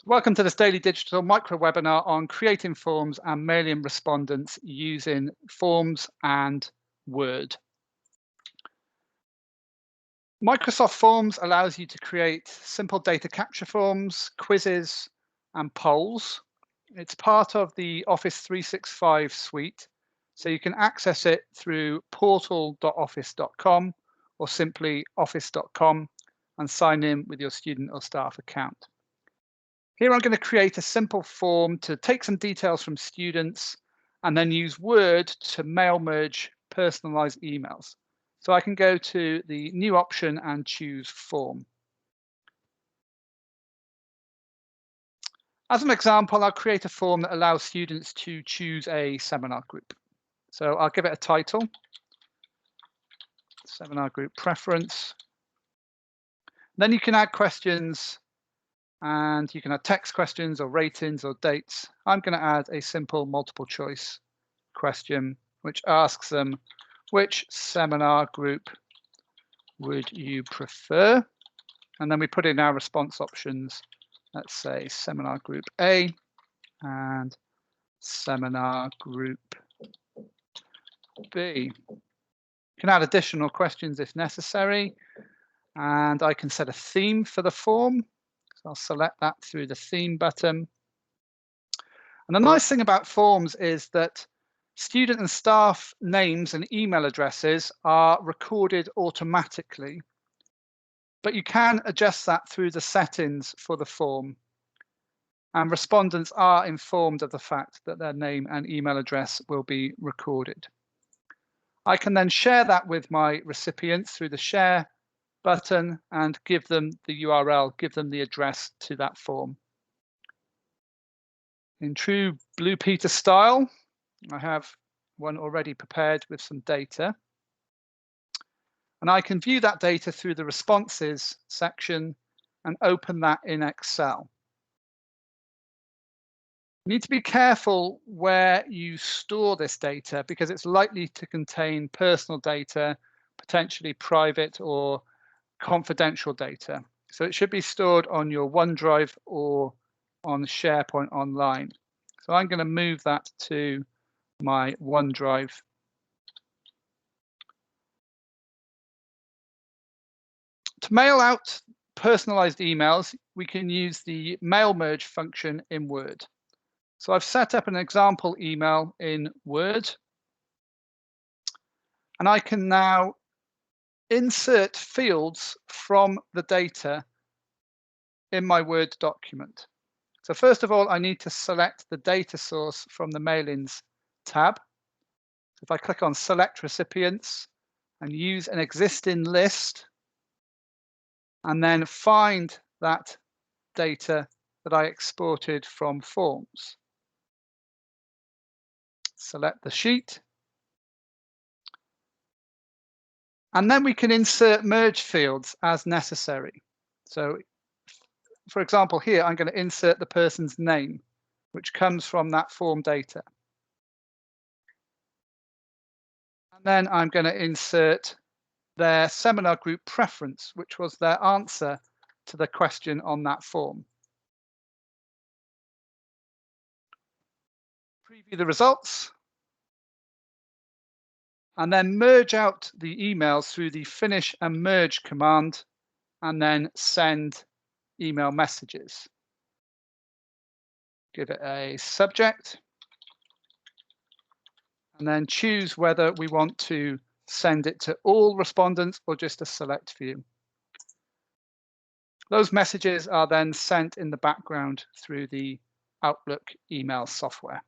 Welcome to this Daily Digital micro webinar on creating forms and mailing respondents using forms and Word. Microsoft Forms allows you to create simple data capture forms, quizzes, and polls. It's part of the Office 365 suite, so you can access it through portal.office.com or simply office.com and sign in with your student or staff account. Here I'm going to create a simple form to take some details from students and then use Word to mail merge personalized emails. So I can go to the new option and choose form. As an example, I'll create a form that allows students to choose a seminar group. So I'll give it a title, seminar group preference. Then you can add questions and you can add text questions or ratings or dates. I'm going to add a simple multiple choice question which asks them, which seminar group would you prefer? And then we put in our response options. Let's say seminar group A and seminar group B. You can add additional questions if necessary, and I can set a theme for the form. So I'll select that through the theme button. And the nice thing about forms is that student and staff names and email addresses are recorded automatically, but you can adjust that through the settings for the form. And respondents are informed of the fact that their name and email address will be recorded. I can then share that with my recipients through the share button and give them the URL, give them the address to that form. In true Blue Peter style, I have one already prepared with some data. And I can view that data through the responses section and open that in Excel. You need to be careful where you store this data because it's likely to contain personal data, potentially private or confidential data. So it should be stored on your OneDrive or on SharePoint Online. So I'm going to move that to my OneDrive. To mail out personalized emails, we can use the mail merge function in Word. So I've set up an example email in Word, and I can now insert fields from the data in my Word document. So first of all, I need to select the data source from the Mailings tab. So if I click on Select Recipients and use an existing list, and then find that data that I exported from Forms. Select the sheet. And then we can insert merge fields as necessary. So for example, here, I'm going to insert the person's name, which comes from that form data. And then I'm going to insert their seminar group preference, which was their answer to the question on that form. Preview the results. And then merge out the emails through the finish and merge command, and then send email messages. Give it a subject, and then choose whether we want to send it to all respondents or just a select few. Those messages are then sent in the background through the Outlook email software.